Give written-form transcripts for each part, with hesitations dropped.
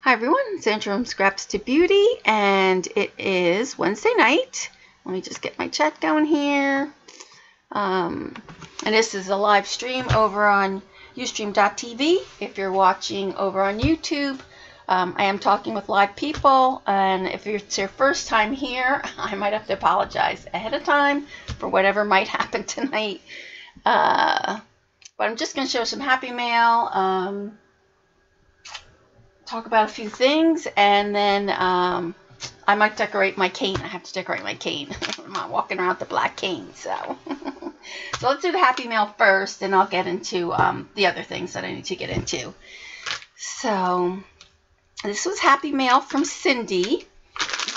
Hi everyone, it's Andrew from Scraps to Beauty, and it is Wednesday night. Let me just get my chat going here. And this is a live stream over on ustream.tv. If you're watching over on YouTube, I am talking with live people, and if it's your first time here, I might have to apologize ahead of time for whatever might happen tonight. But I'm just going to show some happy mail. Talk about a few things, and then I might decorate my cane. I have to decorate my cane. I'm not walking around with the black cane, so. So let's do the happy mail first, and I'll get into the other things that I need to get into. So this was happy mail from Cindy.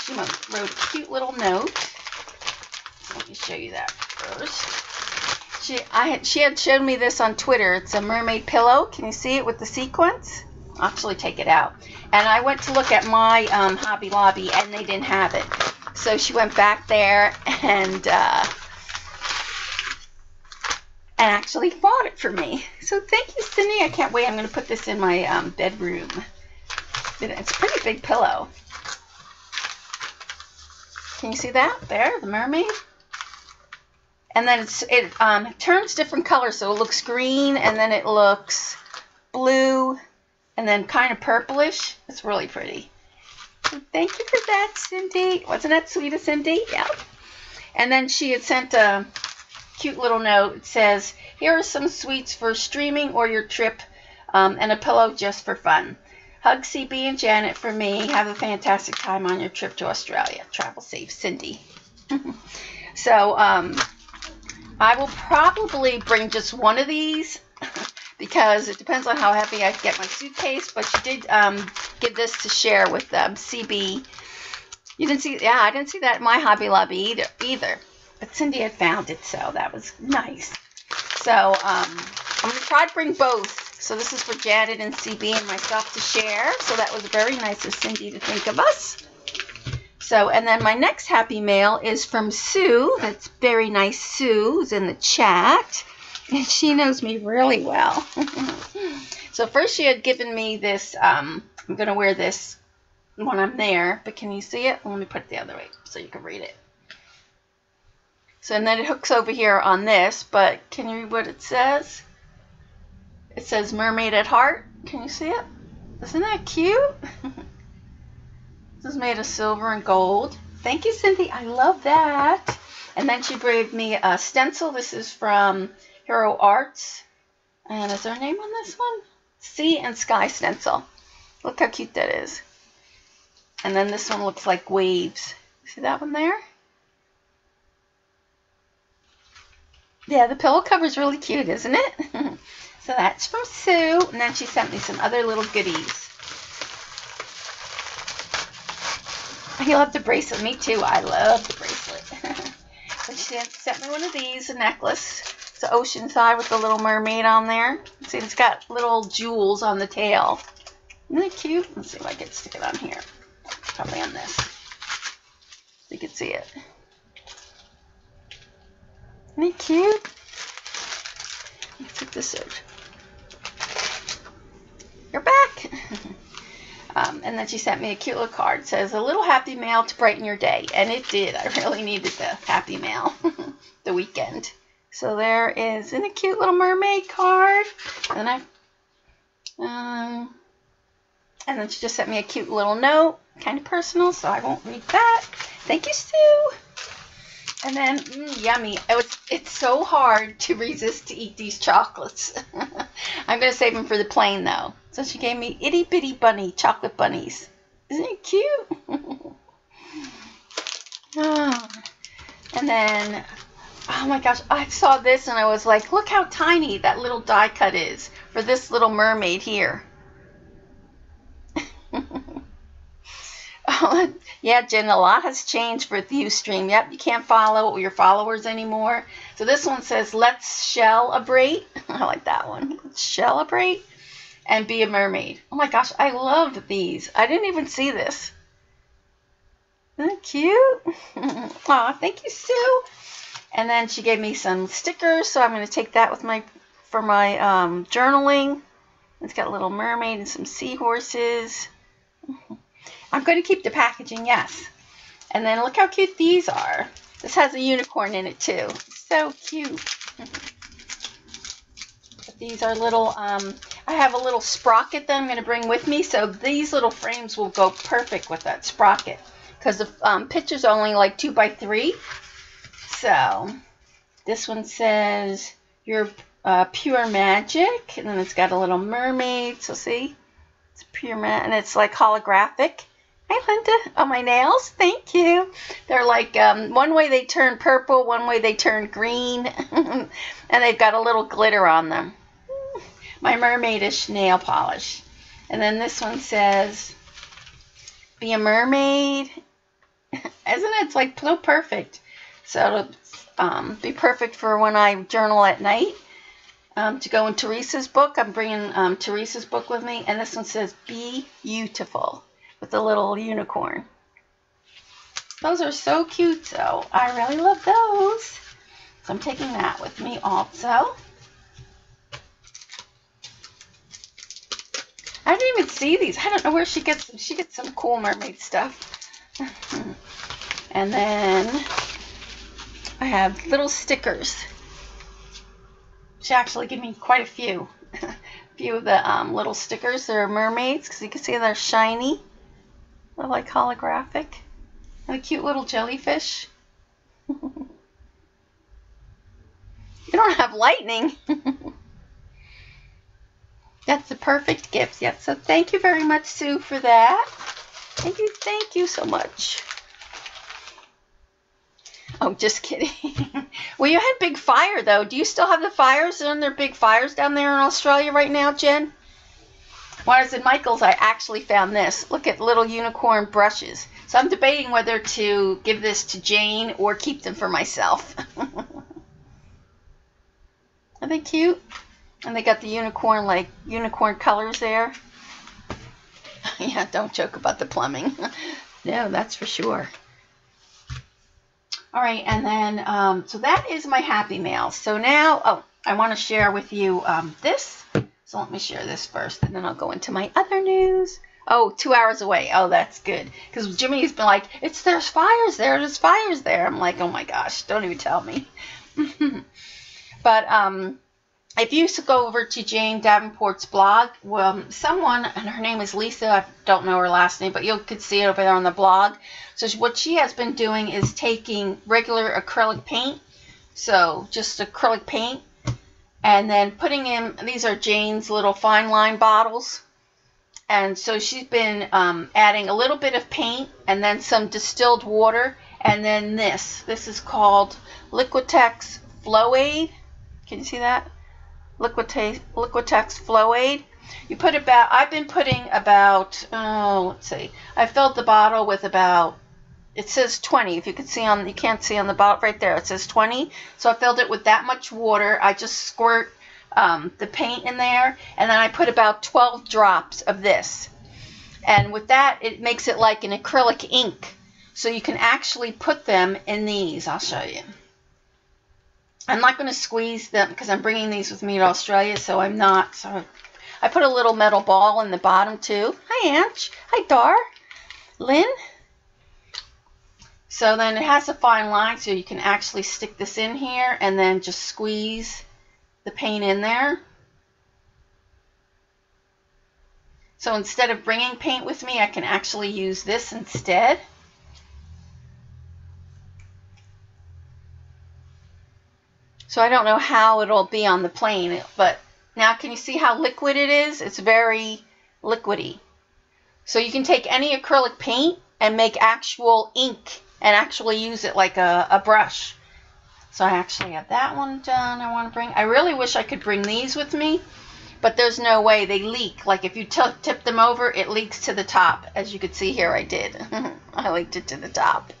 She wrote a cute little note. Let me show you that first. She had shown me this on Twitter. It's a mermaid pillow. Can you see it with the sequins? I'll actually take it out. And I went to look at my Hobby Lobby, and they didn't have it. So she went back there and actually bought it for me. So thank you, Cindy. I can't wait. I'm going to put this in my bedroom. It's a pretty big pillow. Can you see that? There, the mermaid. And then it turns different colors. So it looks green, and then it looks blue, and then kind of purplish. It's really pretty. So thank you for that, Cindy. Wasn't that sweet of Cindy? Yeah. And then she had sent a cute little note. It says, here are some sweets for streaming or your trip, and a pillow just for fun. Hug CB and Janet for me. Have a fantastic time on your trip to Australia. Travel safe, Cindy. So I will probably bring just one of these because it depends on how heavy I get my suitcase, but she did give this to share with CB. You didn't see, yeah, I didn't see that in my Hobby Lobby either. But Cindy had found it, so that was nice. So I'm going to try to bring both. So this is for Janet and CB and myself to share. So that was very nice of Cindy to think of us. So, and then my next happy mail is from Sue. That's very nice. Sue's in the chat. And she knows me really well. So first she had given me this, I'm going to wear this when I'm there, but can you see it? Let me put it the other way so you can read it. So, and then it hooks over here on this, but can you read what it says? It says Mermaid at Heart. Can you see it? Isn't that cute? This is made of silver and gold. Thank you, Cindy. I love that. And then she gave me a stencil. This is from Hero Arts. And is there a name on this one? Sea and Sky Stencil. Look how cute that is. And then this one looks like waves. See that one there? Yeah, the pillow cover is really cute, isn't it? So that's from Sue. And then she sent me some other little goodies. You love the bracelet. Me too. I love the bracelet. So she sent me one of these, a necklace. It's an Oceanside with the little mermaid on there. See, it's got little jewels on the tail. Isn't that cute? Let's see if I can stick it on here. Probably on this. So you can see it. Isn't it cute? Let's take this out. You're back. And then she sent me a cute little card. It says, a little happy mail to brighten your day. And it did. I really needed the happy mail the weekend. So there is, isn't it a cute little mermaid card? And then she just sent me a cute little note. Kind of personal, so I won't read that. Thank you, Sue. And then, yummy. It's so hard to resist to eat these chocolates. I'm going to save them for the plane, though. So she gave me itty bitty bunny chocolate bunnies. Isn't it cute? Oh. And then, oh my gosh, I saw this and I was like, look how tiny that little die cut is for this little mermaid here. Oh, yeah, Jen, a lot has changed with Ustream. Yep, you can't follow your followers anymore. So this one says, let's celebrate. I like that one. Let's celebrate and be a mermaid. Oh my gosh, I love these. I didn't even see this. Isn't that cute? Aw, thank you, Sue. And then she gave me some stickers, so I'm going to take that with for my journaling. It's got a little mermaid and some seahorses. I'm going to keep the packaging, yes. And then look how cute these are. This has a unicorn in it too. So cute. These are little, I have a little sprocket that I'm going to bring with me. So these little frames will go perfect with that sprocket. Because the picture's only like 2 by 3. So this one says, "You're pure magic." And then it's got a little mermaid. So see? It's pure magic. And it's like holographic. Hi, Linda. Oh, my nails. Thank you. They're like, one way they turn purple, one way they turn green. And they've got a little glitter on them. My mermaidish nail polish. And then this one says, "Be a mermaid." Isn't it? It's like so perfect. So it'll be perfect for when I journal at night. To go in Teresa's book. I'm bringing Teresa's book with me. And this one says, "Be beautiful," with a little unicorn. Those are so cute, so I really love those. So I'm taking that with me also. I didn't even see these. I don't know where she gets them. She gets some cool mermaid stuff. And then I have little stickers. She actually gave me quite a few. A few of the little stickers. They're mermaids because you can see they're shiny. They're like holographic. And a cute little jellyfish. You don't have lightning. That's the perfect gift. Yes. So thank you very much, Sue, for that. Thank you so much. Oh, just kidding. Well, you had big fire, though. Do you still have the fires? Aren't there big fires down there in Australia right now, Jen? When I was in Michael's, I actually found this. Look at little unicorn brushes. So I'm debating whether to give this to Jane or keep them for myself. Are they cute? And they got the unicorn, like unicorn colors there. Yeah, don't joke about the plumbing. No, that's for sure. All right, and then, so that is my happy mail. So now, oh, I want to share with you this. So let me share this first, and then I'll go into my other news. Oh, 2 hours away. Oh, that's good. Because Jimmy's been like, there's fires there. There's fires there. I'm like, oh my gosh, don't even tell me. But if you go over to Jane Davenport's blog, well, someone, and her name is Lisa, I don't know her last name, but you could see it over there on the blog. So what she has been doing is taking regular acrylic paint, so just acrylic paint, and then putting in, these are Jane's little fine line bottles. And so she's been adding a little bit of paint and then some distilled water. And then this is called Liquitex Flow Aid. Can you see that? Liquitex Flow Aid. You put about, I've been putting about, let's see, I filled the bottle with about, it says 20. If you can see on, you can't see on the bottle right there, it says 20. So I filled it with that much water. I just squirt the paint in there, and then I put about 12 drops of this. And with that, it makes it like an acrylic ink. So you can actually put them in these. I'll show you. I'm not going to squeeze them because I'm bringing these with me to Australia, so I'm not. So I put a little metal ball in the bottom too. Hi, Ange. Hi, Dar. Lynn. So then it has a fine line, so you can actually stick this in here and then just squeeze the paint in there. So instead of bringing paint with me, I can actually use this instead. So I don't know how it'll be on the plane, but now can you see how liquid it is? It's very liquidy. So you can take any acrylic paint and make actual ink and actually use it like a brush. So I actually have that one done. I want to bring, I really wish I could bring these with me, but there's no way. They leak. Like if you tip them over, it leaks to the top. As you can see here, I did. I leaked it to the top.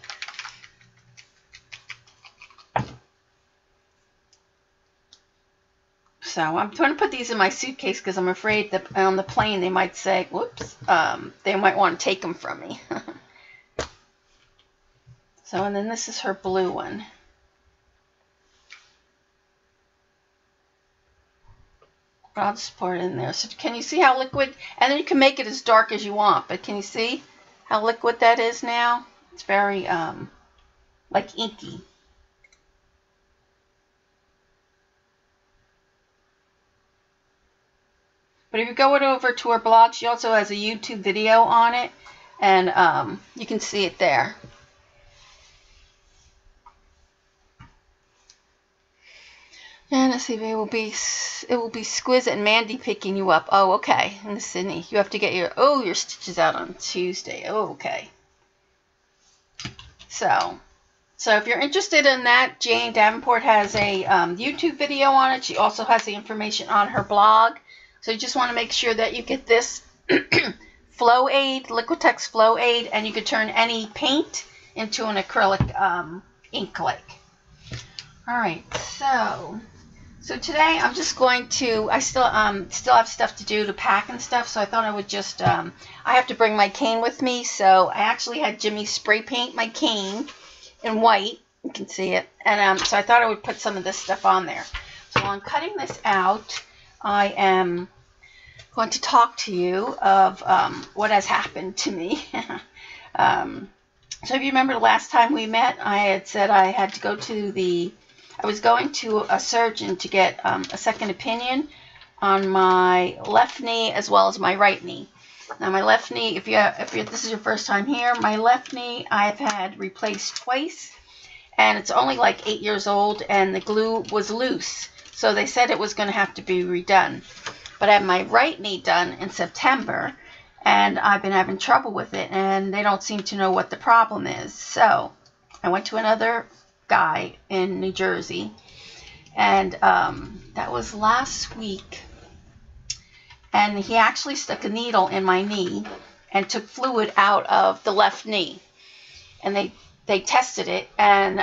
So I'm trying to put these in my suitcase because I'm afraid that on the plane they might say, whoops, they might want to take them from me. So, and then this is her blue one. But I'll just pour it in there. So can you see how liquid? And then you can make it as dark as you want. But can you see how liquid that is now. It's very, like inky. But if you go over to her blog, she also has a YouTube video on it, and you can see it there. And let's see, it will be Squizit and Mandy picking you up. Oh, okay. In Sydney, you have to get your stitches out on Tuesday. Oh, okay. So if you're interested in that, Jane Davenport has a YouTube video on it. She also has the information on her blog. So you just want to make sure that you get this Flow Aid, Liquitex Flow Aid, and you could turn any paint into an acrylic ink lake. All right, so today I'm just going to, I still have stuff to do to pack and stuff, so I thought I would just, I have to bring my cane with me, so I actually had Jimmy spray paint my cane in white, you can see it, and so I thought I would put some of this stuff on there. So while I'm cutting this out, I am going to talk to you of what has happened to me. So if you remember the last time we met, I had said I had to go to I was going to a surgeon to get a second opinion on my left knee as well as my right knee. Now my left knee, if this is your first time here, my left knee I've had replaced twice, and it's only like 8 years old, and the glue was loose, so they said it was going to have to be redone. But I had my right knee done in September, and I've been having trouble with it, and they don't seem to know what the problem is. So I went to another guy in New Jersey, and that was last week, and he actually stuck a needle in my knee and took fluid out of the left knee, and they tested it, and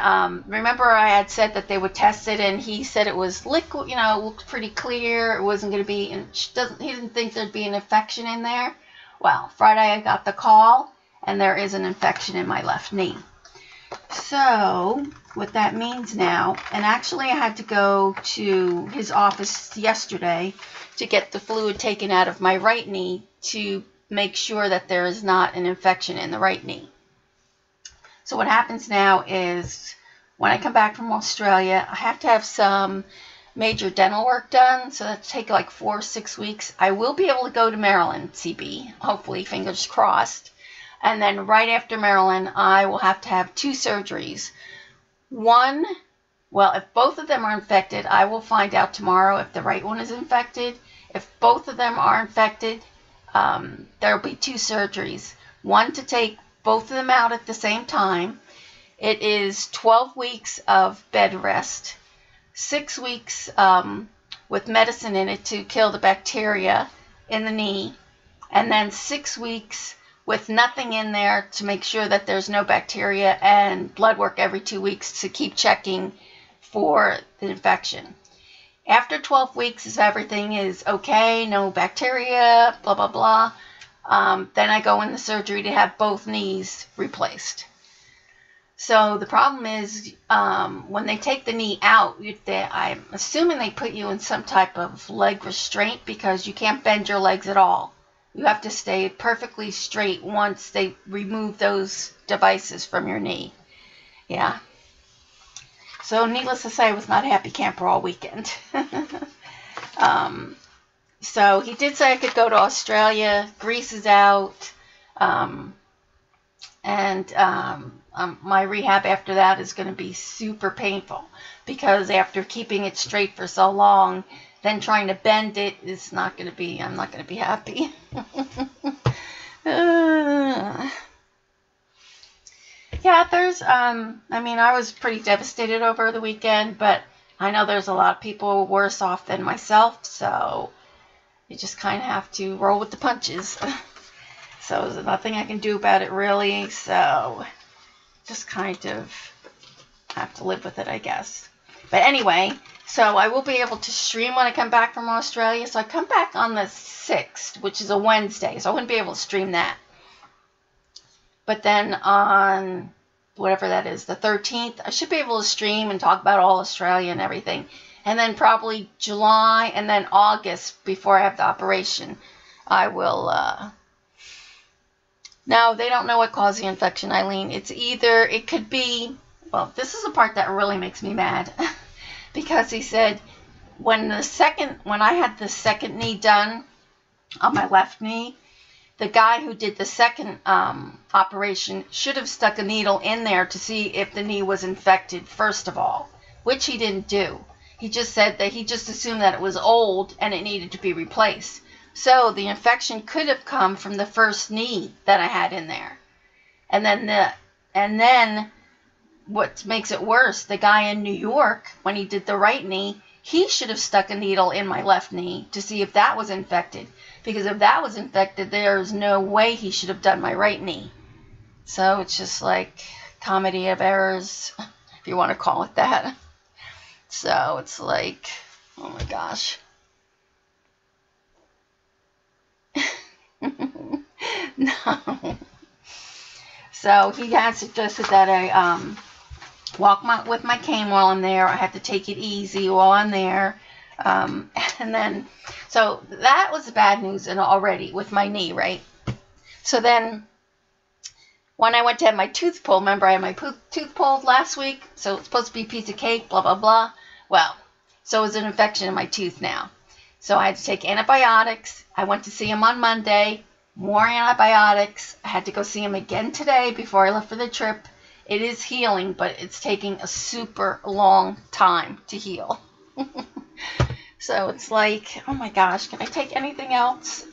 remember I had said that they would test it, and he said it was liquid, it looked pretty clear, it wasn't going to be, he didn't think there'd be an infection in there. Well, Friday I got the call, and there is an infection in my left knee. So what that means now, and actually I had to go to his office yesterday to get the fluid taken out of my right knee to make sure that there is not an infection in the right knee. So what happens now is when I come back from Australia, I have to have some major dental work done, so that's take like 4 or 6 weeks. I will be able to go to Maryland, CB, hopefully, fingers crossed. And then right after Maryland, I will have to have 2 surgeries. One, well, if both of them are infected, I will find out tomorrow if the right one is infected. If both of them are infected, there will be 2 surgeries. One to take both of them out at the same time. It is 12 weeks of bed rest, 6 weeks with medicine in it to kill the bacteria in the knee, and then 6 weeks with nothing in there to make sure that there's no bacteria, and blood work every 2 weeks to keep checking for the infection. After 12 weeks, if everything is okay, no bacteria, blah, blah, blah, then I go in the surgery to have both knees replaced. So the problem is when they take the knee out, I'm assuming they put you in some type of leg restraint because you can't bend your legs at all. You have to stay perfectly straight once they remove those devices from your knee. Yeah. So needless to say, I was not a happy camper all weekend. So he did say I could go to Australia. Greece is out. My rehab after that is going to be super painful because after keeping it straight for so long, then trying to bend it is not going to be, I'm not going to be happy. Yeah, there's, I was pretty devastated over the weekend, but I know there's a lot of people worse off than myself, so you just kind of have to roll with the punches. So there's nothing I can do about it, really, so just kind of have to live with it, I guess. But anyway, so I will be able to stream when I come back from Australia. So I come back on the 6th, which is a Wednesday, so I wouldn't be able to stream that. But then on whatever that is, the 13th, I should be able to stream and talk about all Australia and everything. And then probably July and then August, before I have the operation, I will Now, they don't know what caused the infection, Eileen. It could be, well, this is the part that really makes me mad. Because he said, when I had the second knee done on my left knee, the guy who did the second operation should have stuck a needle in there to see if the knee was infected, first of all, which he didn't do. He just said that he just assumed that it was old and it needed to be replaced. So the infection could have come from the first knee that I had in there. And then what makes it worse, the guy in New York, when he did the right knee, he should have stuck a needle in my left knee to see if that was infected. Because if that was infected, there's no way he should have done my right knee. So it's just like comedy of errors, if you want to call it that. So it's like, oh my gosh. No. So he had suggested that I walk with my cane while I'm there. I have to take it easy while I'm there. And then, so that was the bad news and already with my knee, right? So then when I went to have my tooth pulled, remember I had my tooth pulled last week, so it's supposed to be a piece of cake, blah, blah, blah. Well, so it was an infection in my tooth now. So I had to take antibiotics. I went to see him on Monday, more antibiotics. I had to go see him again today before I left for the trip. It is healing, but it's taking a super long time to heal. So it's like, oh my gosh, can I take anything else?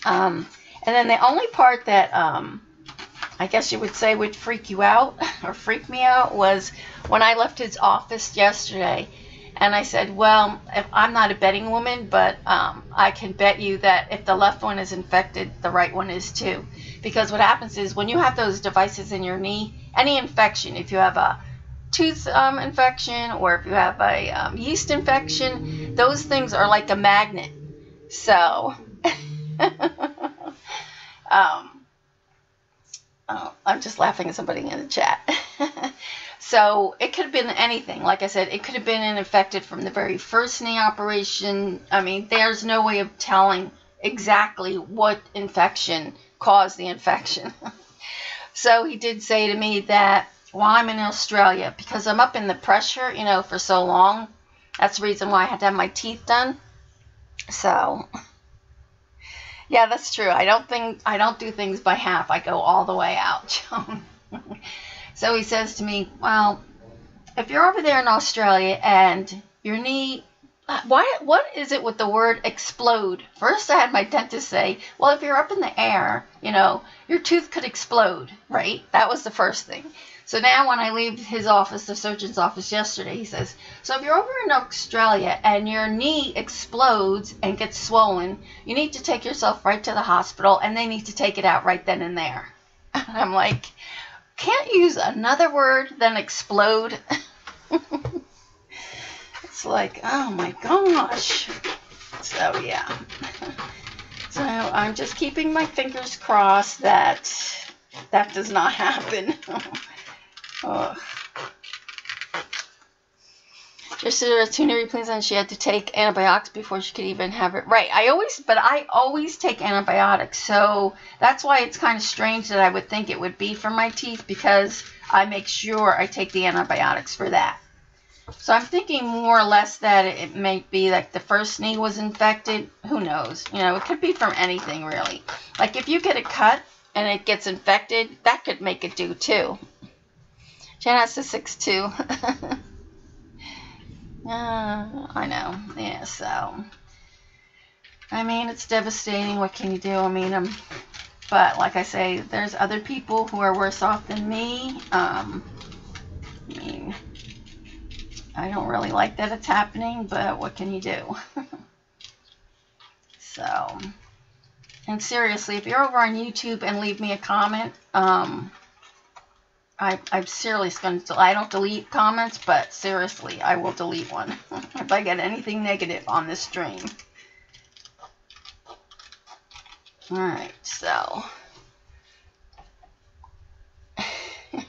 And then the only part that I guess you would say would freak you out or freak me out was when I left his office yesterday. And I said, well, if I'm not a betting woman, but I can bet you that if the left one is infected, the right one is too. Because what happens is when you have those devices in your knee, any infection, if you have a tooth infection or if you have a yeast infection, those things are like a magnet. So, I'm just laughing at somebody in the chat. So it could have been anything. Like I said, it could have been infected from the very first knee operation. I mean, there's no way of telling exactly what infection caused the infection. So he did say to me that while I'm in Australia, because I'm up in the pressure, you know, for so long, that's the reason why I had to have my teeth done. So, yeah, that's true. I don't do things by half. I go all the way out, Joan. So he says to me, well, if you're over there in Australia and your knee, what is it with the word explode? First I had my dentist say, well, if you're up in the air, you know, your tooth could explode, right? That was the first thing. So now when I leave his office, the surgeon's office yesterday, he says, so if you're over in Australia and your knee explodes and gets swollen, you need to take yourself right to the hospital and they need to take it out right then and there. And I'm like, can't use another word than explode. It's like, oh my gosh. So yeah. So I'm just keeping my fingers crossed that that does not happen. Ugh. Just a tuna replacement, and she had to take antibiotics before she could even have it. Right. I always take antibiotics. So that's why it's kind of strange that I would think it would be for my teeth, because I make sure I take the antibiotics for that. So I'm thinking more or less that it may be like the first knee was infected. Who knows? You know, it could be from anything really. Like if you get a cut and it gets infected, that could make it do too. Janet's a 6'2". I know. Yeah, so. I mean, it's devastating. What can you do? I mean, but like I say, there's other people who are worse off than me. I mean, I don't really like that it's happening, but what can you do? So, and seriously, if you're over on YouTube and leave me a comment, I'm seriously going to, I don't delete comments, but seriously, I will delete one if I get anything negative on this stream. Alright, so.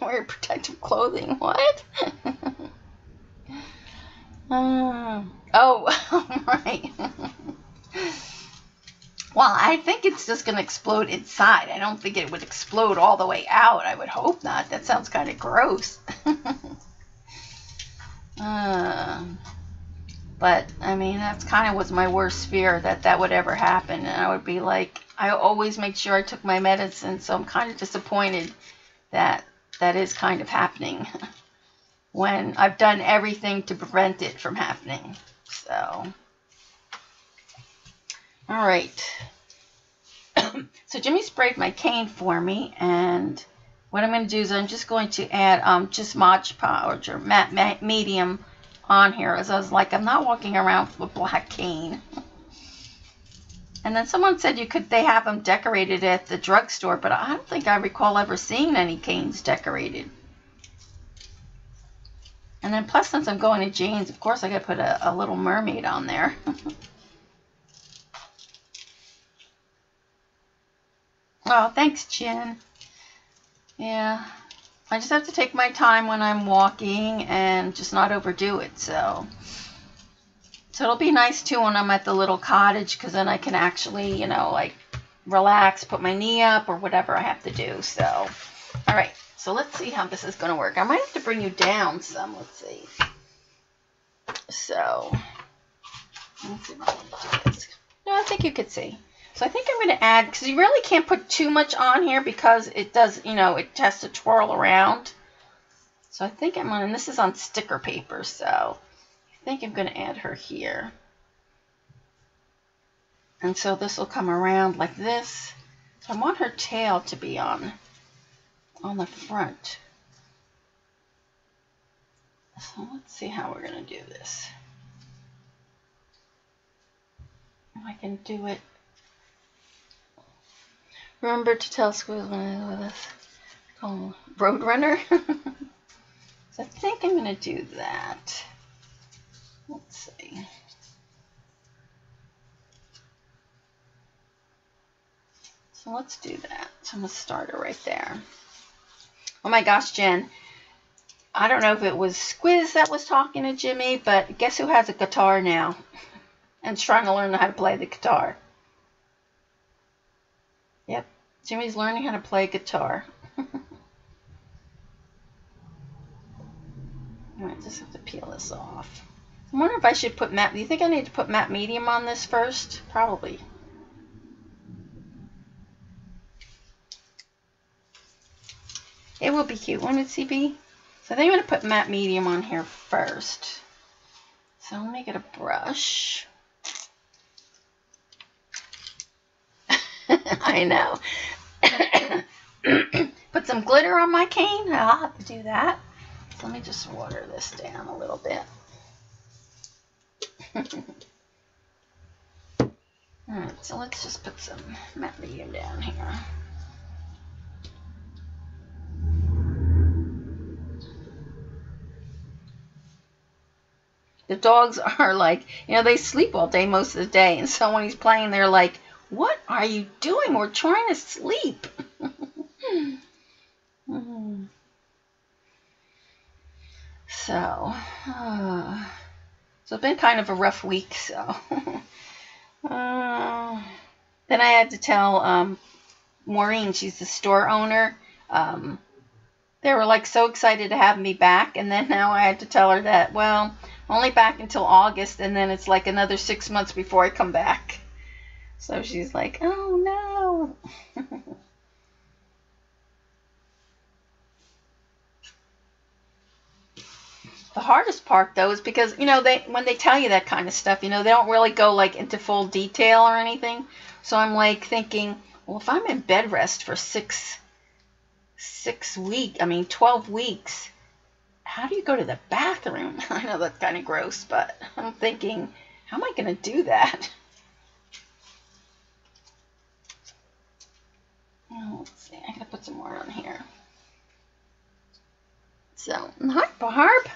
Wear protective clothing, what? Oh, right. Well, I think it's just going to explode inside. I don't think it would explode all the way out. I would hope not. That sounds kind of gross. But, I mean, that's kind of was my worst fear, that that would ever happen. And I would be like, I always make sure I took my medicine, so I'm kind of disappointed that that is kind of happening when I've done everything to prevent it from happening. So, all right. So Jimmy sprayed my cane for me, and what I'm going to do is I'm just going to add just Mod Podge or matte medium on here, as I was like, I'm not walking around with a black cane. And then someone said they have them decorated at the drugstore, but I don't think I recall ever seeing any canes decorated. And then plus, since I'm going to Jane's, of course I got to put a little mermaid on there. Oh, thanks, Jen. Yeah, I just have to take my time when I'm walking and just not overdo it. So it'll be nice too when I'm at the little cottage, because then I can actually, you know, like relax, put my knee up or whatever I have to do. So, all right. So let's see how this is going to work. I might have to bring you down some. Let's see. So let's see if I can do this. No, I think you could see. So I think I'm going to add, because you really can't put too much on here because it does, you know, it has to twirl around. So I think I'm going to, and this is on sticker paper, so I think I'm going to add her here. And so this will come around like this. So I want her tail to be on the front. So let's see how we're going to do this. If I can do it. Remember to tell Squeeze when I do this. Call Roadrunner. So I think I'm going to do that. Let's see. So let's do that. So I'm going to start her right there. Oh my gosh, Jen. I don't know if it was Squiz that was talking to Jimmy, but guess who has a guitar now? And is trying to learn how to play the guitar. Yep, Jimmy's learning how to play guitar. I just have to peel this off. I wonder if I should put matte. Do you think I need to put matte medium on this first? Probably. It will be cute, won't it, CB? So I think I'm going to put matte medium on here first. So let me get a brush. I know. Put some glitter on my cane. I'll have to do that. So let me just water this down a little bit. Alright, so let's just put some matte medium down here. The dogs are like, you know, they sleep all day most of the day. And so when he's playing, they're like, what are you doing? We're trying to sleep. So it's been kind of a rough week. So then I had to tell Maureen, she's the store owner. They were like so excited to have me back. And then now I had to tell her that, well, only back until August. And then it's like another 6 months before I come back. So she's like, oh no. The hardest part though is because, you know, when they tell you that kind of stuff, you know, they don't really go like into full detail or anything. So I'm like thinking, well, if I'm in bed rest for 12 weeks, how do you go to the bathroom? I know that's kind of gross, but I'm thinking, how am I going to do that? Let's see, I gotta put some more on here. So, hi Barb.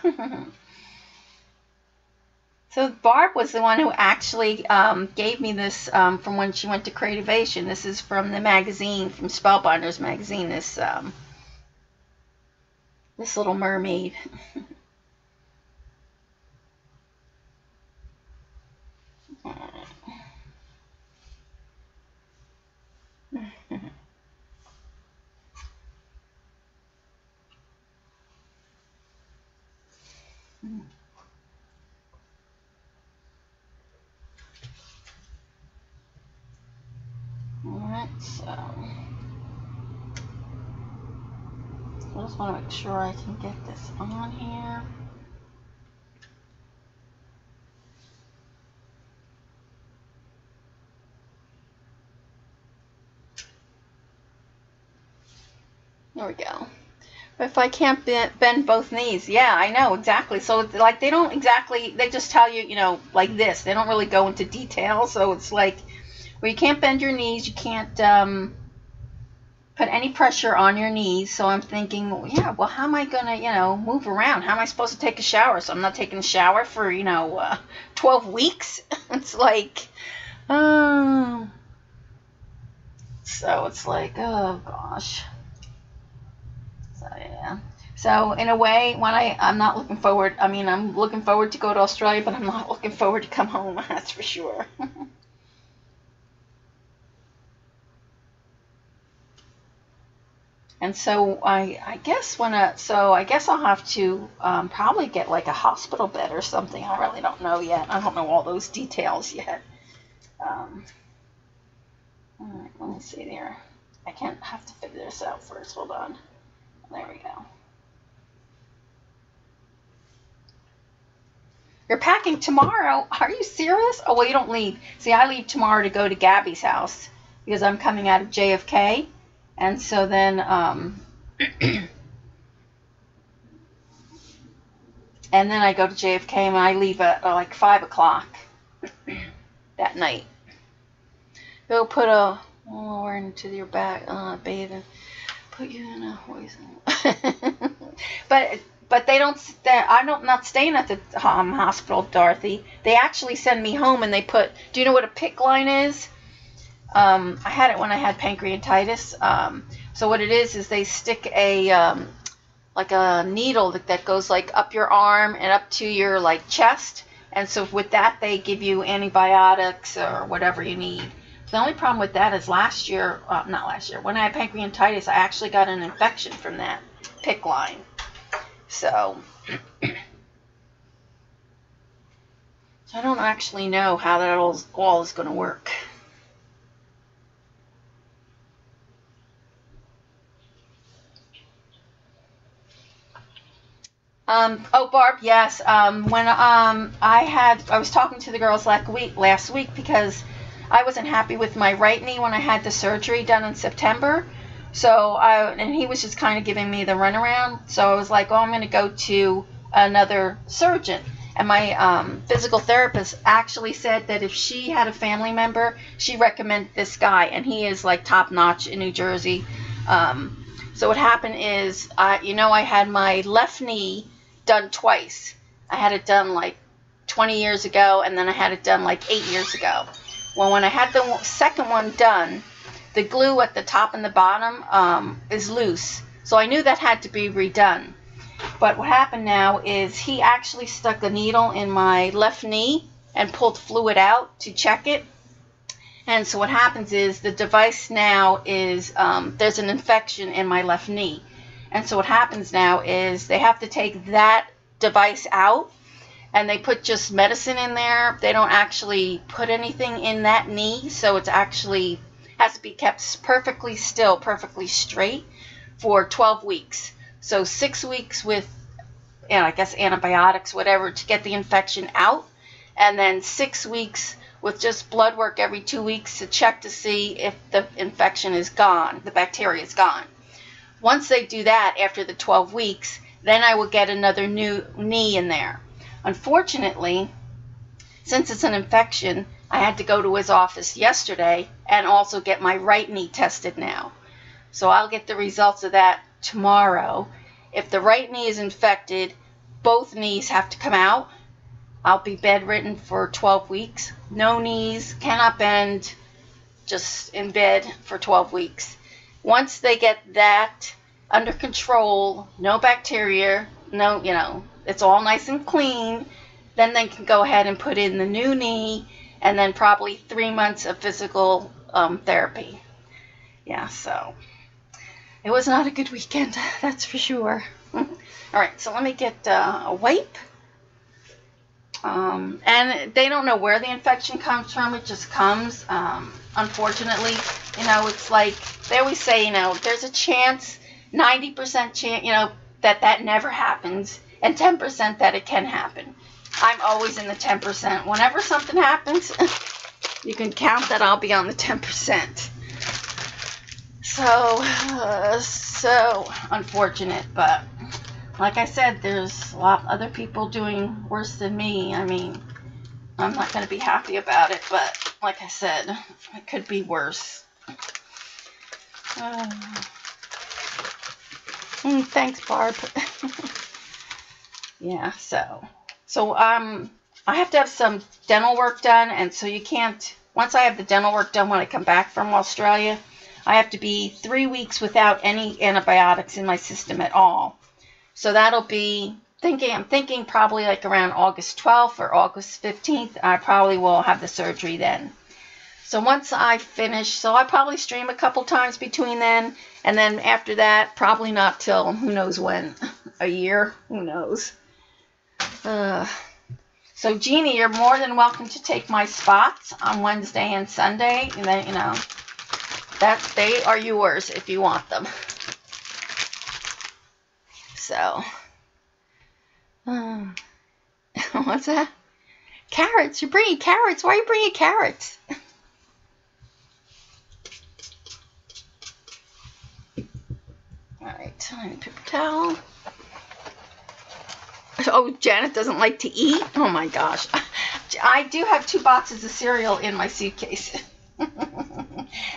So Barb was the one who actually gave me this from when she went to Creativation. This is from the magazine, from Spellbinders magazine, this little mermaid. I just want to make sure I can get this on here. There we go. If I can't bend both knees, yeah, I know exactly. So it's like they don't exactly, they just tell you, you know, like this. They don't really go into detail. So it's like, well, you can't bend your knees. You can't put any pressure on your knees. So I'm thinking, well, yeah, well, how am I going to, you know, move around? How am I supposed to take a shower? So I'm not taking a shower for, you know, 12 weeks. It's like, so it's like, oh, gosh. So, yeah. So in a way, when I'm not looking forward, I mean, I'm looking forward to go to Australia, but I'm not looking forward to come home, that's for sure. And so I guess I guess I'll have to probably get like a hospital bed or something. I really don't know yet. I don't know all those details yet. All right, let me see there. I can't have to figure this out first. Hold on. There we go. You're packing tomorrow? Are you serious? Oh, well, you don't leave. See, I leave tomorrow to go to Gabby's house because I'm coming out of JFK. And so then, and then I go to JFK and I leave at like 5 o'clock that night. Go put a, we're into your bag, bathing. Put you in a poison. But they don't. I'm not staying at the hospital, Dorothy. They actually send me home and they put. Do you know what a PICC line is? I had it when I had pancreatitis. So what it is they stick a like a needle that goes like up your arm and up to your like chest. And so with that they give you antibiotics or whatever you need. The only problem with that is not last year, when I had pancreatitis, I actually got an infection from that PICC line. So I don't actually know how that all is going to work. Oh, Barb, yes. When I was talking to the girls last week because I wasn't happy with my right knee when I had the surgery done in September. So and he was just kind of giving me the runaround. So I was like, oh, I'm going to go to another surgeon. And my physical therapist actually said that if she had a family member, she recommended this guy, and he is like top notch in New Jersey. So what happened is, I had my left knee done twice. I had it done like 20 years ago, and then I had it done like 8 years ago. Well, when I had the second one done, the glue at the top and the bottom is loose. So I knew that had to be redone. But what happened now is he actually stuck a needle in my left knee and pulled fluid out to check it. And so what happens is the device now is, there's an infection in my left knee. And so what happens now is they have to take that device out and they put just medicine in there. They don't actually put anything in that knee. So it's actually has to be kept perfectly still, perfectly straight for 12 weeks. So 6 weeks with, I guess, antibiotics, whatever, to get the infection out. And then 6 weeks with just blood work every 2 weeks to check to see if the infection is gone, the bacteria is gone. Once they do that after the 12 weeks, then I will get another new knee in there. Unfortunately, since it's an infection, I had to go to his office yesterday and also get my right knee tested now. So I'll get the results of that tomorrow. If the right knee is infected, both knees have to come out. I'll be bedridden for 12 weeks. No knees, cannot bend, just in bed for 12 weeks. Once they get that under control, no bacteria, it's all nice and clean, then they can go ahead and put in the new knee and then probably 3 months of physical therapy. Yeah, so it was not a good weekend, that's for sure. All right, so let me get a wipe. And they don't know where the infection comes from. It just comes. Unfortunately, it's like they always say, there's a chance, 90% chance, that never happens, and 10% that it can happen. I'm always in the 10%. Whenever something happens, you can count that I'll be on the 10%. So unfortunate, but like I said, there's a lot of other people doing worse than me. I mean, I'm not going to be happy about it, but like I said, it could be worse. Thanks, Barb. Yeah, so I have to have some dental work done, and so you can't, once I have the dental work done when I come back from Australia, I have to be 3 weeks without any antibiotics in my system at all. So that'll be, I'm thinking probably like around August 12th or August 15th, I probably will have the surgery then. So once I finish, so I probably stream a couple times between then, and then after that, probably not till who knows when, a year, who knows. So Jeannie, you're more than welcome to take my spots on Wednesday and Sunday, and then, they are yours if you want them. So, what's that? Carrots, you're bringing carrots. Why are you bringing carrots? All right, tiny paper towel. Oh, Janet doesn't like to eat? Oh my gosh. I do have 2 boxes of cereal in my suitcase.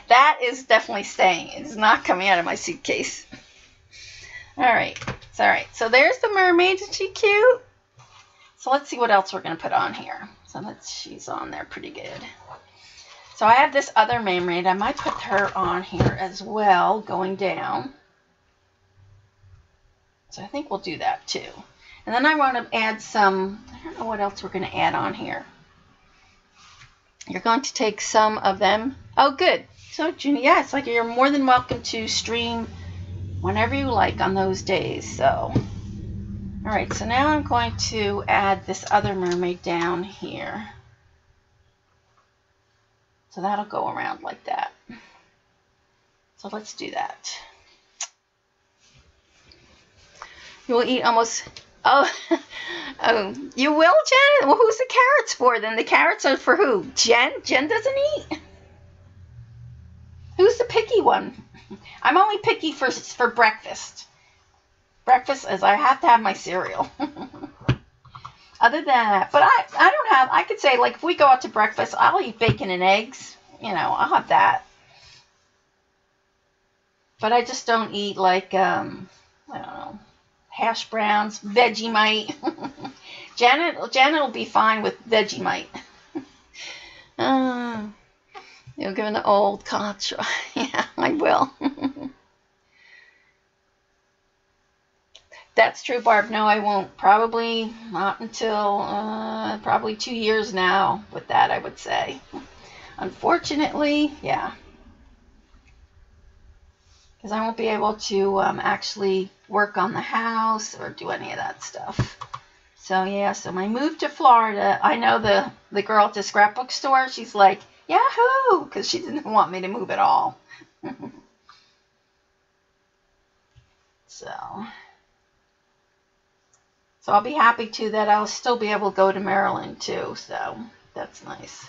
That is definitely staying. It's not coming out of my suitcase. All right. It's all right. So there's the mermaid. Isn't she cute? So let's see what else we're going to put on here. So she's on there pretty good. So I have this other mermaid. I might put her on here as well, going down. So I think we'll do that too. And then I want to add some, I don't know what else we're going to add on here. You're going to take some of them. Oh, good. So, Junie, yeah, it's like you're more than welcome to stream whenever you like on those days. So, all right. So now I'm going to add this other mermaid down here. So that'll go around like that. So let's do that. You will eat almost... Oh, oh, you will, Jen? Well, who's the carrots for then? The carrots are for who? Jen? Jen doesn't eat? Who's the picky one? I'm only picky for breakfast. Breakfast is I have to have my cereal. Other than that, but I don't have, I could say, like, if we go out to breakfast, I'll eat bacon and eggs. I'll have that. But I just don't eat, like, I don't know, hash browns, Vegemite. Janet will be fine with Vegemite. You'll give it an old contra. Yeah, I will. That's true, Barb. No, I won't. Probably not until probably 2 years now with that, I would say. Unfortunately, yeah. Because I won't be able to actually work on the house or do any of that stuff. So, yeah, so my move to Florida, I know the girl at the scrapbook store, she's like, yahoo, because she didn't want me to move at all. So I'll be happy, too, that I'll still be able to go to Maryland, too. So that's nice.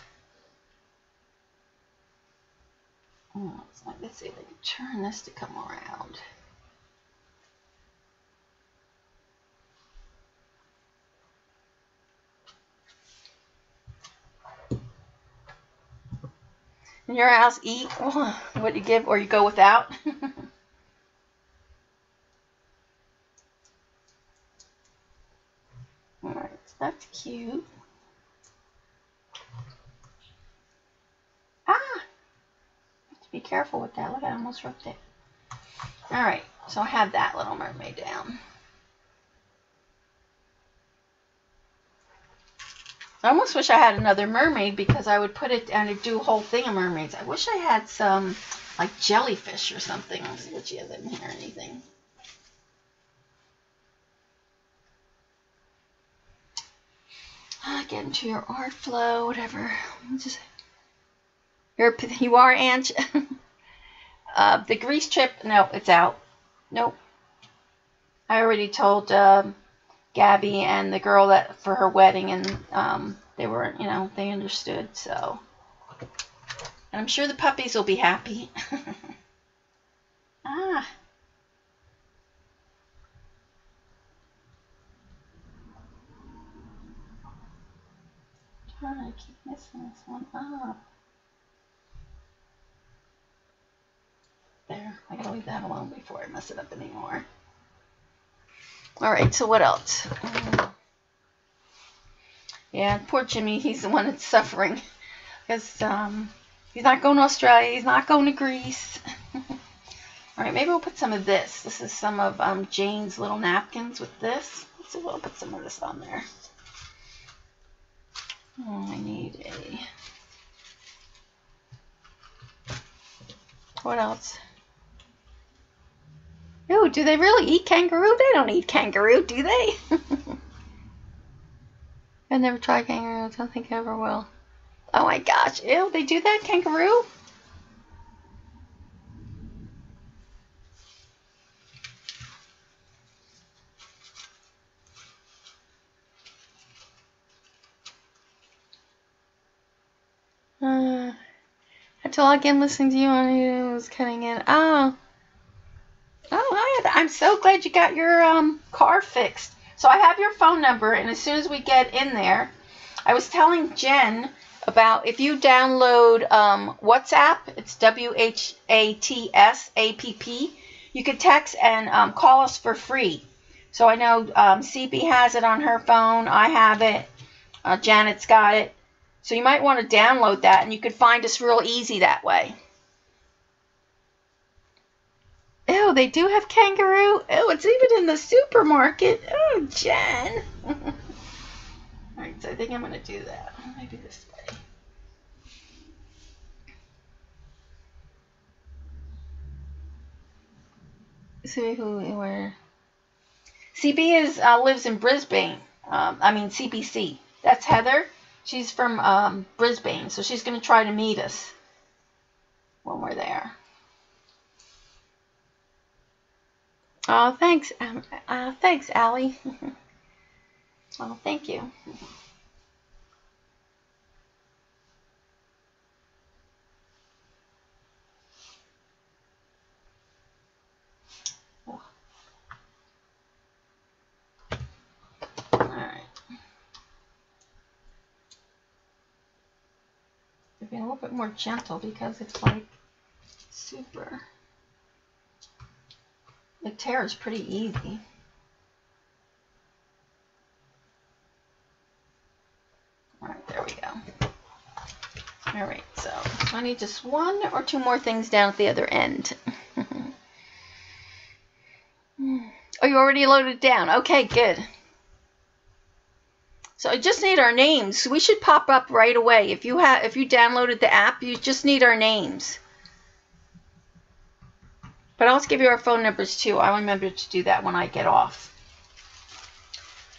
Let's see if I can turn this to come around. In your house, eat what you give or you go without. All right, so that's cute. Be careful with that. Look, I almost ripped it. All right, so I have that little mermaid down. I almost wish I had another mermaid because I would put it and I'd do a whole thing of mermaids. I wish I had some like jellyfish or something. Let's see what she has in here. Anything? Get into your art flow, whatever. Just, you are, Ange. The grease chip, no, it's out. Nope. I already told Gabby and the girl that for her wedding, and they were, they understood. So, and I'm sure the puppies will be happy. Ah. I keep missing this one. Oh. There. I gotta leave that alone before I mess it up anymore. Alright, so what else? Yeah, poor Jimmy. He's the one that's suffering. Because he's not going to Australia. He's not going to Greece. Alright, maybe we'll put some of this. This is some of Jane's little napkins with this. Let's see if we'll put some of this on there. Oh, I need a... What else? Oh, do they really eat kangaroo? They don't eat kangaroo, do they? I've never tried kangaroo. I don't think I ever will. Oh my gosh. Ew, they do that, kangaroo? I had to log in listening to you when I was cutting in. Oh, I'm so glad you got your car fixed. So I have your phone number, and as soon as we get in there, I was telling Jen about if you download WhatsApp, it's WHATS-APP, you can text and call us for free. So I know CB has it on her phone. I have it. Janet's got it. So you might want to download that, and you could find us real easy that way. Ew, they do have kangaroo. Ew, it's even in the supermarket. Oh, Jen. Alright, so I think I'm going to do that. Maybe this way. See where? CB lives in Brisbane. CBC. That's Heather. She's from Brisbane, so she's going to try to meet us when we're there. Oh, thanks. Thanks, Allie. Oh, thank you. Oh. All right. Be a little bit more gentle because it's like super. The tear is pretty easy. All right, there we go. All right, so I need just one or two more things down at the other end. Oh, you already loaded it down. Okay, good. So I just need our names. We should pop up right away. If you downloaded the app, you just need our names. But I'll give you our phone numbers too. I'll remember to do that when I get off.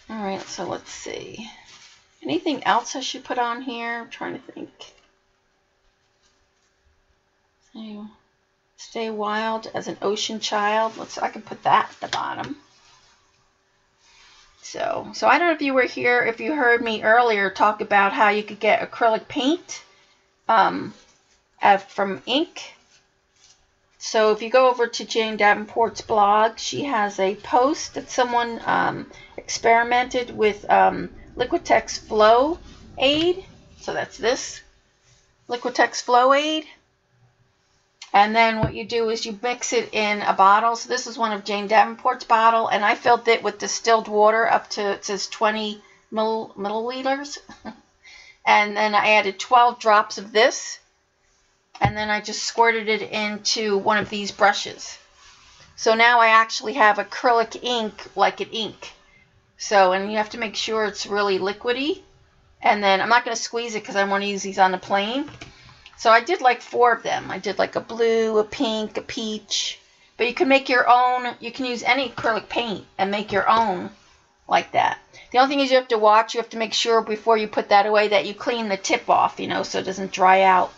All right, so let's see. Anything else I should put on here? I'm trying to think. So, stay wild as an ocean child. I can put that at the bottom. So I don't know if you were here, if you heard me earlier talk about how you could get acrylic paint from ink. So if you go over to Jane Davenport's blog, she has a post that someone experimented with Liquitex Flow Aid. So that's this, Liquitex Flow Aid. And then what you do is you mix it in a bottle. So this is one of Jane Davenport's bottle, and I filled it with distilled water up to, it says 20 milliliters. And then I added 12 drops of this, and then I just squirted it into one of these brushes. So now I actually have acrylic ink like an ink. So, and you have to make sure it's really liquidy. And then I'm not going to squeeze it because I want to use these on the plane. So I did like 4 of them. I did like a blue, a pink, a peach. But you can make your own. You can use any acrylic paint and make your own like that. The only thing is you have to watch. You have to make sure before you put that away that you clean the tip off, you know, so it doesn't dry out.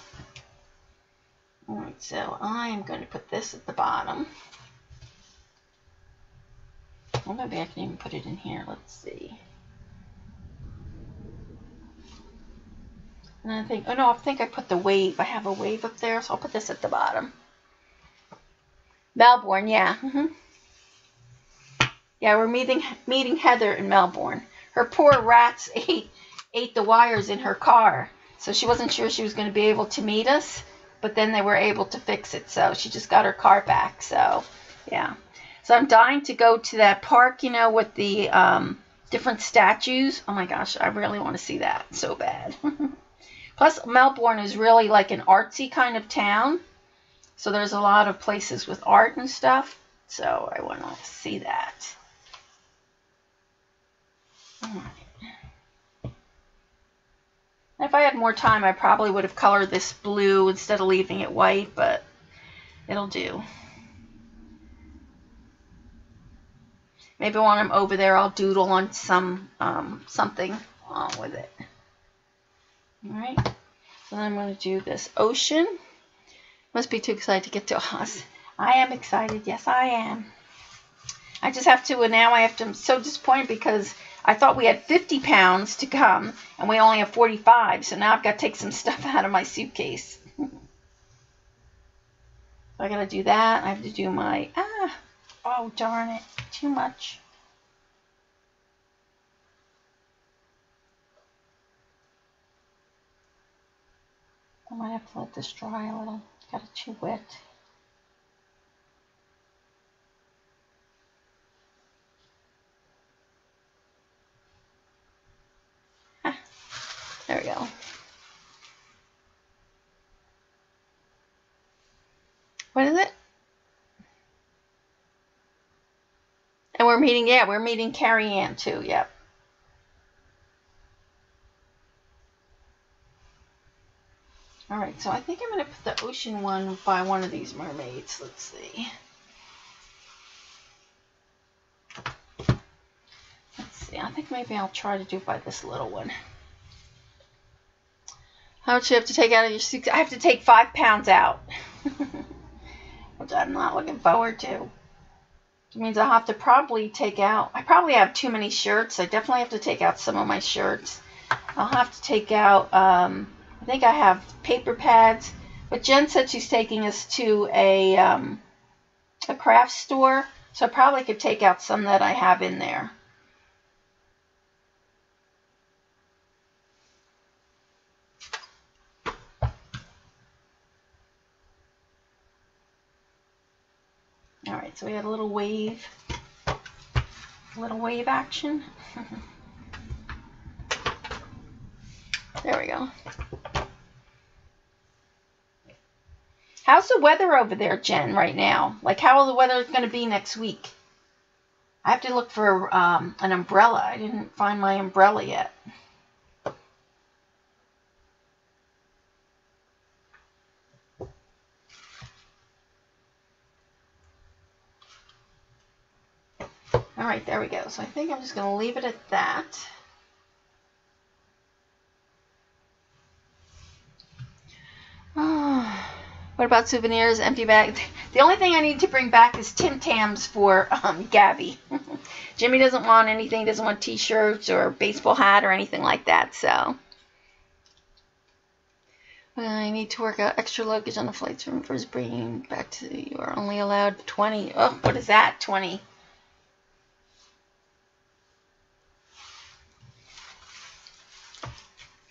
All right, so I am going to put this at the bottom. Well, maybe I can even put it in here. Let's see. And I think, oh no, I think I put the wave. I have a wave up there, so I'll put this at the bottom. Melbourne, yeah. Yeah, we're meeting Heather in Melbourne. Her poor rats ate the wires in her car, so she wasn't sure she was going to be able to meet us, but then they were able to fix it, so she just got her car back. So, yeah. So I'm dying to go to that park, you know, with the different statues. Oh my gosh, I really want to see that so bad. Plus, Melbourne is really like an artsy kind of town, so there's a lot of places with art and stuff, so I want to see that. If I had more time, I probably would have colored this blue instead of leaving it white, but it'll do. Maybe when I'm over there, I'll doodle on some something with it. All right. So then I'm going to do this ocean. Must be too excited to get to us. I am excited. Yes, I am. I just have to, and now I have to, I'm so disappointed because I thought we had 50 pounds to come, and we only have 45, so now I've got to take some stuff out of my suitcase. So I got to do that. I have to do my, oh darn it, too much. I might have to let this dry a little. Got it too wet. There we go. What is it? And we're meeting, yeah, we're meeting Carrie Ann too, yep. All right, so I think I'm going to put the ocean one by one of these mermaids. Let's see. Let's see, I think maybe I'll try to do it by this little one. How much do you have to take out of your suitcase? I have to take 5 pounds out, which I'm not looking forward to. Which means I'll have to probably take out, I probably have too many shirts. I definitely have to take out some of my shirts. I'll have to take out, I think I have paper pads, but Jen said she's taking us to a craft store, so I probably could take out some that I have in there. All right, so we had a little wave action. There we go. How's the weather over there, Jen, right now? Like, how is the weather going to be next week? I have to look for an umbrella. I didn't find my umbrella yet. All right, there we go. So I think I'm just going to leave it at that. What about souvenirs, empty bags? The only thing I need to bring back is Tim Tams for Gabby. Jimmy doesn't want anything, doesn't want t-shirts or a baseball hat or anything like that, so. I need to work out extra luggage on the flights from first bringing back to, you are only allowed 20. Oh, what is that, 20?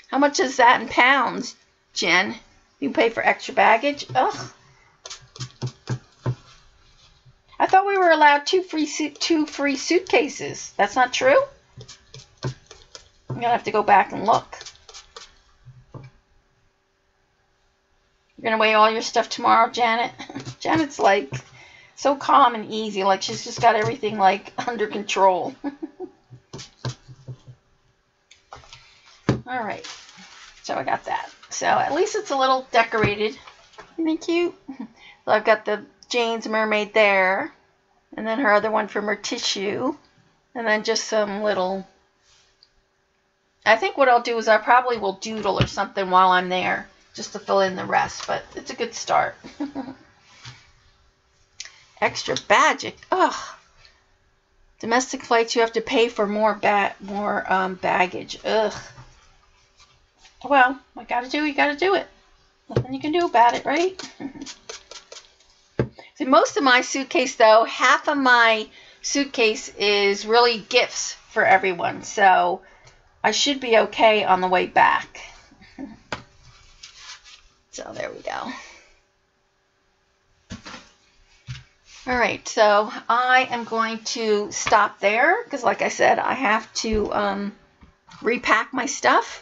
How much is that in pounds, Jen? You pay for extra baggage? Ugh. I thought we were allowed two free suitcases. That's not true? I'm going to have to go back and look. You're going to weigh all your stuff tomorrow, Janet? Janet's like so calm and easy. Like she's just got everything like under control. All right. So I got that. So at least it's a little decorated. Isn't it cute? So I've got the Jane's mermaid there. And then her other one from her tissue. And then just some little, I think what I'll do is I probably will doodle or something while I'm there, just to fill in the rest, but it's a good start. Extra baggage. Ugh. Domestic flights, you have to pay for more baggage. Ugh. Well, what gotta do, you gotta do it. Nothing you can do about it, right? See, most of my suitcase, though, half of my suitcase is really gifts for everyone, so I should be okay on the way back. So there we go. All right, so I am going to stop there because, like I said, I have to repack my stuff.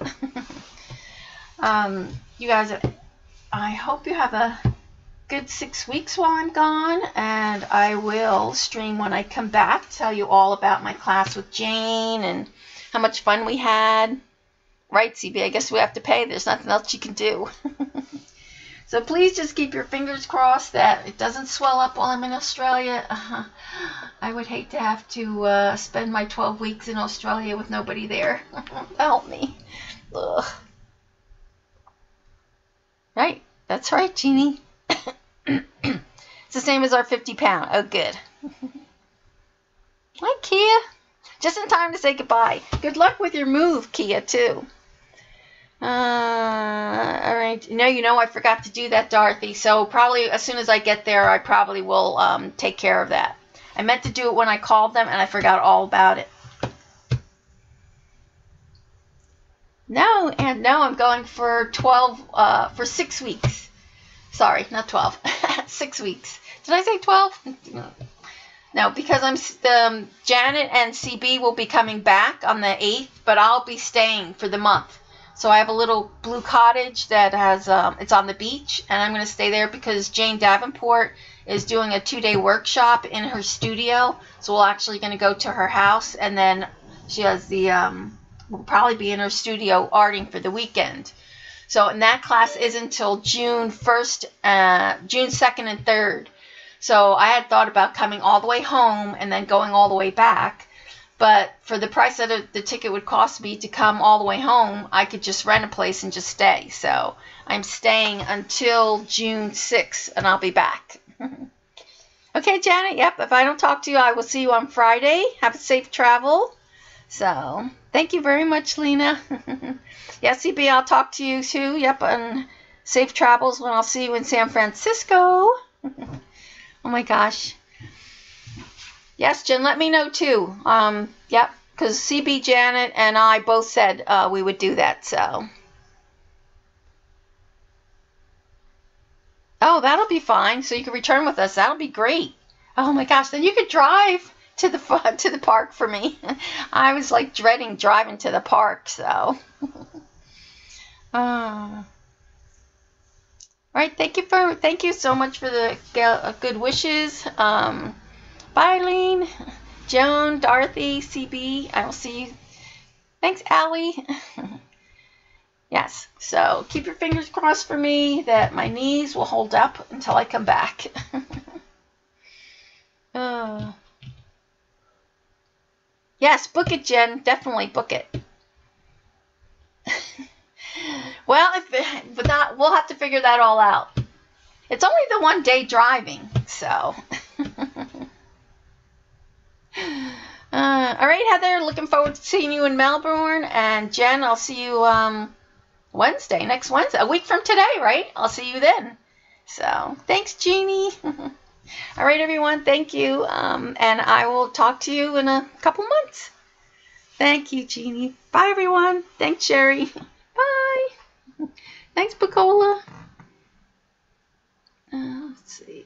You guys, I hope you have a good 6 weeks while I'm gone, and I will stream when I come back, tell you all about my class with Jane and how much fun we had. Right, CB? I guess we have to pay. There's nothing else you can do. So please just keep your fingers crossed that it doesn't swell up while I'm in Australia. I would hate to have to spend my 12 weeks in Australia with nobody there. Help me. Ugh. Right, that's right, Jeannie. It's the same as our 50-pound. Oh, good. Hi, Kia. Just in time to say goodbye. Good luck with your move, Kia, too. All right. You know, I forgot to do that, Dorothy. So probably as soon as I get there, I probably will take care of that. I meant to do it when I called them, and I forgot all about it. No, and no, I'm going for 6 weeks. Sorry, not 12. 6 weeks. Did I say 12? No, because Janet and CB will be coming back on the 8th, but I'll be staying for the month. So I have a little blue cottage that has, it's on the beach, and I'm going to stay there because Jane Davenport is doing a 2-day workshop in her studio. So we're actually going to go to her house, and then she has we'll probably be in her studio arting for the weekend. So, and that class is until June 1st, June 2nd and 3rd. So I had thought about coming all the way home and then going all the way back. But for the price that the ticket would cost me to come all the way home, I could just rent a place and just stay. So I'm staying until June 6th, and I'll be back. Okay, Janet, yep, if I don't talk to you, I will see you on Friday. Have a safe travel. So thank you very much, Lena. Yeah, CB, I'll talk to you too. Yep, and safe travels when I'll see you in San Francisco. Oh my gosh. Yes, Jen, let me know too. Yep, because CB, Janet, and I both said we would do that, so. Oh, that'll be fine. So you can return with us. That'll be great. Oh my gosh, then you could drive to the park for me. I was like dreading driving to the park, so. All right, thank you so much for the good wishes. Bye, Lean, Joan, Dorothy, CB. I will see you. Thanks, Allie. Yes, so keep your fingers crossed for me that my knees will hold up until I come back. Yes, book it, Jen. Definitely book it. Well, we'll have to figure that all out. It's only the 1 day driving, so. All right, Heather, looking forward to seeing you in Melbourne. And Jen, I'll see you next Wednesday, a week from today, right? I'll see you then. So thanks, Jeannie. All right, everyone, thank you. And I will talk to you in a couple months. Thank you, Jeannie. Bye, everyone. Thanks, Sherry. Bye. Thanks, Bacola. Let's see.